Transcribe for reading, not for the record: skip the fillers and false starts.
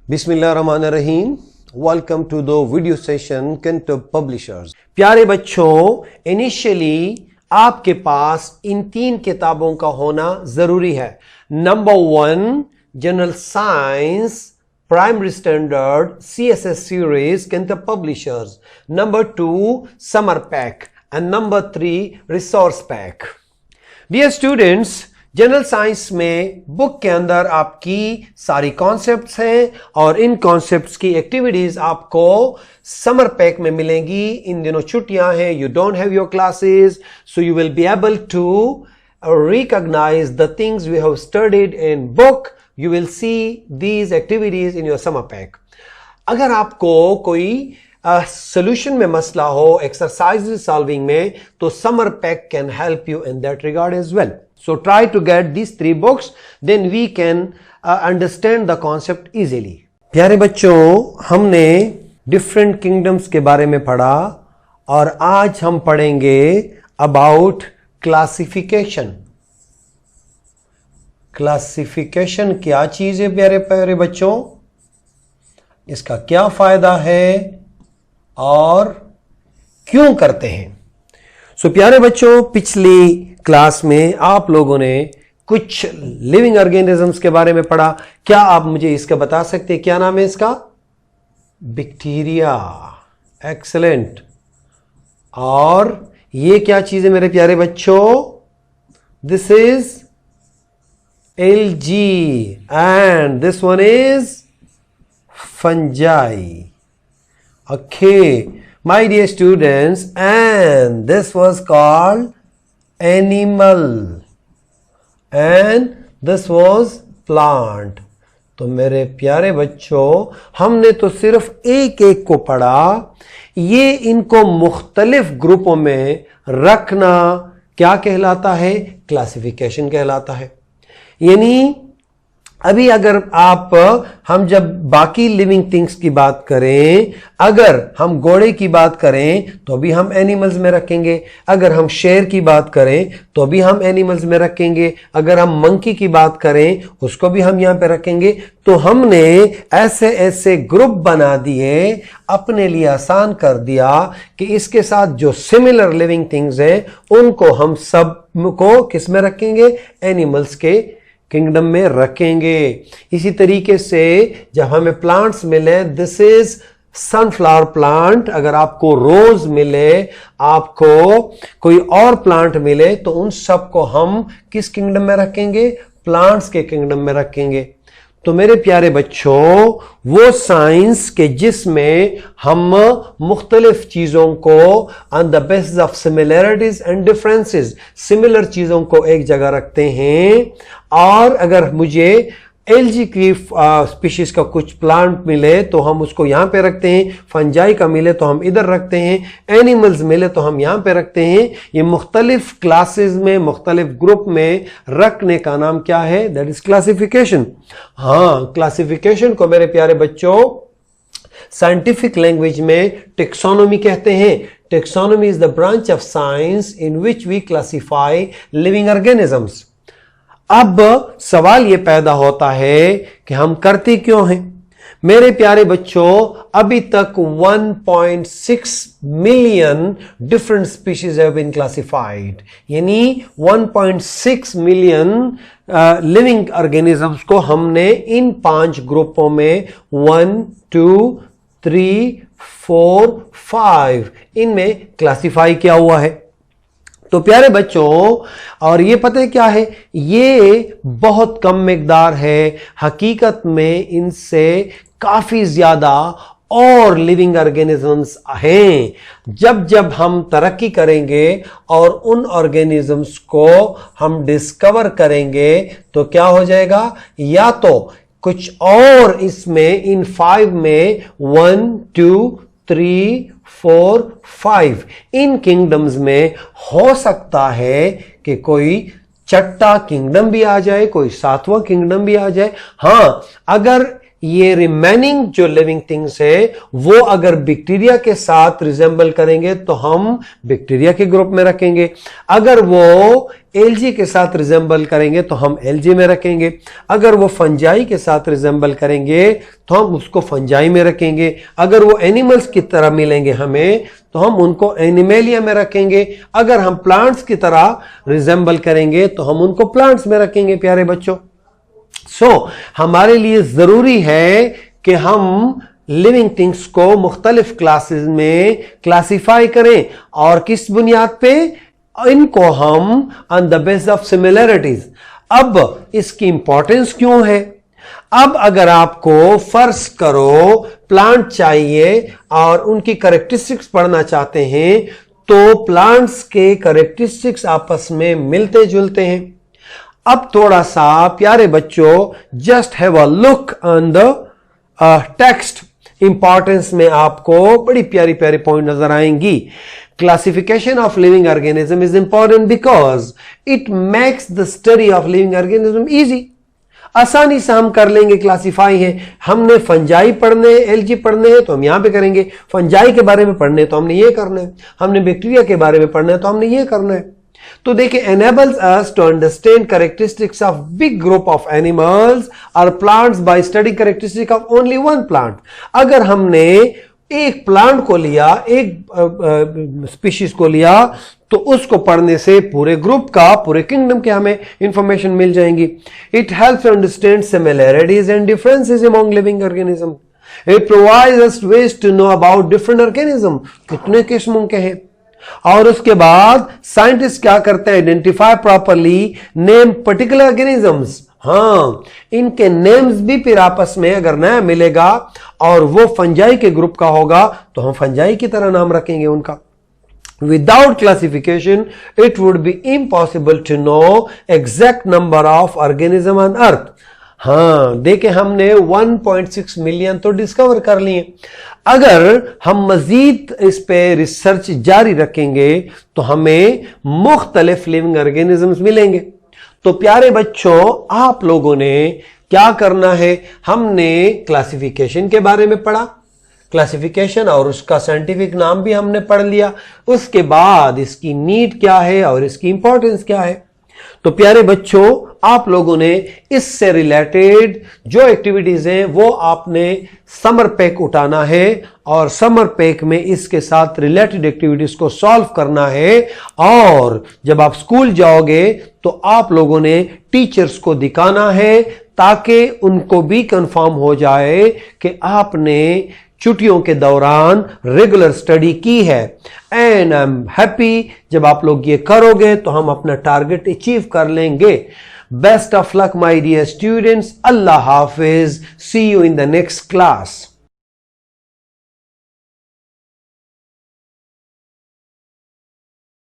बिस्मिल्लाहिर्रहमानिर्रहीम। Welcome to the video session केंटो publishers. प्यारे बच्चों, इनिशियली आपके पास इन 3 किताबों का होना जरूरी है। Number 1 general science primary standard CSS series केंटो publishers, number 2 summer pack and number 3 resource pack. Dear students, general science में बुक के अंदर आपकी सारी कॉन्सेप्ट्स हैं और इन कॉन्सेप्ट्स की एक्टिविटीज आपको समर पैक में मिलेंगी। इन दिनों छुट्टियां हैं, you don't have your classes, so you will be able to recognize the things we have studied in book. You will see these activities in your summer pack. अगर आपको कोई solution में मसला हो, exercises solving में, तो summer pack can help you in that regard as well. So try to get these 3 books, then we can understand the concept easily. प्यारे बच्चों, हमने different kingdoms के बारे में पढ़ा और आज हम पढ़ेंगे about क्लासिफिकेशन। क्लासिफिकेशन क्या चीज है प्यारे प्यारे बच्चों, इसका क्या फायदा है और क्यों करते हैं। सो प्यारे बच्चों, पिछली क्लास में आप लोगों ने कुछ लिविंग ऑर्गेनिजम्स के बारे में पढ़ा। क्या आप मुझे इसका बता सकते हैं, क्या नाम है इसका? बैक्टीरिया। एक्सीलेंट। और ये क्या चीज है मेरे प्यारे बच्चों? This is algae and this one is fungi. Okay my dear students, and this was called animal and this was plant. तो मेरे प्यारे बच्चों, हमने तो सिर्फ एक एक को पढ़ा। ये इनको मुख्तलिफ ग्रुपों में रखना क्या कहलाता है? क्लासिफिकेशन कहलाता है। यानी अभी अगर हम जब बाकी लिविंग थिंग्स की बात करें, अगर हम घोड़े की बात करें तो भी हम एनिमल्स में रखेंगे, अगर हम शेर की बात करें तो भी हम एनिमल्स में रखेंगे, अगर हम मंकी की बात करें उसको भी हम यहां पे रखेंगे। तो हमने ऐसे ऐसे ग्रुप बना दिए, अपने लिए आसान कर दिया कि इसके साथ जो सिमिलर लिविंग थिंग्स हैं उनको हम सब को किस में रखेंगे? एनिमल्स के किंगडम में रखेंगे। इसी तरीके से जब हमें प्लांट्स मिले, दिस इज सनफ्लावर प्लांट, अगर आपको रोज मिले, आपको कोई और प्लांट मिले, तो उन सब को हम किस किंगडम में रखेंगे? प्लांट्स के किंगडम में रखेंगे। तो मेरे प्यारे बच्चों, वो साइंस के जिसमें हम मुख्तलिफ चीजों को on the basis of similarities and differences, similar चीजों को एक जगह रखते हैं। और अगर मुझे एल्गी की स्पीशीज का कुछ प्लांट मिले तो हम उसको यहां पे रखते हैं, फंजाई का मिले तो हम इधर रखते हैं, एनिमल्स मिले तो हम यहां पे रखते हैं। ये मुख्तलिफ क्लासेस में, मुख्तलिफ ग्रुप में रखने का नाम क्या है? That is classification. हाँ, क्लासिफिकेशन को मेरे प्यारे बच्चों साइंटिफिक लैंग्वेज में टेक्सोनोमी कहते हैं। Taxonomy is the branch of science in which we classify living organisms. अब सवाल यह पैदा होता है कि हम करते क्यों हैं? मेरे प्यारे बच्चों, अभी तक 1.6 million different species have been classified. यानी 1.6 मिलियन लिविंग ऑर्गेनिजम्स को हमने इन 5 ग्रुपों में 1, 2, 3, 4, 5 इनमें क्लासिफाई किया हुआ है। तो प्यारे बच्चों, और ये पता है क्या है? ये बहुत कम मिकदार है। हकीकत में इनसे काफी ज्यादा और लिविंग ऑर्गेनिजम्स हैं। जब जब हम तरक्की करेंगे और उन ऑर्गेनिजम्स को हम डिस्कवर करेंगे तो क्या हो जाएगा? या तो कुछ और इसमें इन 5 में 1, 2, 3, 4, 5 इन किंगडम्स में हो सकता है कि कोई छठा किंगडम भी आ जाए, कोई 7वां किंगडम भी आ जाए। हाँ, अगर ये रिमेनिंग जो लिविंग थिंग्स है वो अगर बैक्टीरिया के साथ रिजेंबल करेंगे तो हम बैक्टीरिया के ग्रुप में रखेंगे। अगर वो एलजी के साथ रिजेंबल करेंगे तो हम एलजी में रखेंगे, अगर वो फंजाई के साथ रिजेंबल करेंगे तो हम उसको फंजाई में रखेंगे, अगर वो एनिमल्स की तरह मिलेंगे हमें तो हम उनको एनिमेलिया में रखेंगे, अगर हम प्लांट्स की तरह रिजेंबल करेंगे तो हम उनको प्लांट्स में रखेंगे। प्यारे बच्चों, हमारे लिए जरूरी है कि हम लिविंग थिंग्स को मुख्तलिफ क्लासेस में क्लासिफाई करें और किस बुनियाद पे, इनको हम on the basis of similarities. अब इसकी इंपॉर्टेंस क्यों है? अब अगर आपको फर्ज करो प्लांट चाहिए और उनकी कैरेक्टरिस्टिक्स पढ़ना चाहते हैं तो प्लांट्स के कैरेक्टरिस्टिक्स आपस में मिलते जुलते हैं। अब थोड़ा सा प्यारे बच्चों just have a look on the text. Importance में आपको बड़ी प्यारी प्यारी पॉइंट नजर आएंगी। Classification of living organism is important because it makes the study of living organism easy. आसानी से हम कर लेंगे क्लासिफाई है। हमने फंजाई पढ़ने, एलजी पढ़ने हैं तो हम यहां पे करेंगे, फंजाई के बारे में पढ़ने तो हमने ये करना है, हमने बैक्टीरिया के बारे में पढ़ना है तो हमने ये करना है। तो देखिए, enables us to understand characteristics of big group of animals or plants by studying characteristics of only one plant। अगर हमने एक प्लांट को लिया, एक स्पीशीज को लिया तो उसको पढ़ने से पूरे ग्रुप का, पूरे किंगडम के हमें इंफॉर्मेशन मिल जाएंगी। It helps understand similarities and differences among living organism. It provides us ways to know about different organism, कितने किस्मों के हैं। और उसके बाद साइंटिस्ट क्या करते हैं? Identify properly name particular organisms. हाँ, इनके नेम्स भी फिर आपस में अगर नया मिलेगा और वो फंजाई के ग्रुप का होगा तो हम फंजाई की तरह नाम रखेंगे उनका। Without classification, it would be impossible to know exact number of organism on earth। हाँ, देखें हमने 1.6 मिलियन तो डिस्कवर कर लिए। अगर हम मजीद इस पे रिसर्च जारी रखेंगे तो हमें मुख्तलिफ लिविंग ऑर्गेनिजम्स मिलेंगे। तो प्यारे बच्चों, आप लोगों ने क्या करना है? हमने क्लासिफिकेशन के बारे में पढ़ा, क्लासिफिकेशन और उसका साइंटिफिक नाम भी हमने पढ़ लिया। उसके बाद इसकी नीड क्या है और इसकी इंपॉर्टेंस क्या है। तो प्यारे बच्चों, आप लोगों ने इससे रिलेटेड जो एक्टिविटीज हैं वो आपने समर पैक उठाना है और समर पैक में इसके साथ रिलेटेड एक्टिविटीज को सॉल्व करना है। और जब आप स्कूल जाओगे तो आप लोगों ने टीचर्स को दिखाना है ताकि उनको भी कंफर्म हो जाए कि आपने छुट्टियों के दौरान रेगुलर स्टडी की है। एंड आई एम हैप्पी, जब आप लोग ये करोगे तो हम अपना टारगेट अचीव कर लेंगे। Best of luck my dear students. अल्लाह हाफिज। See you in the next class.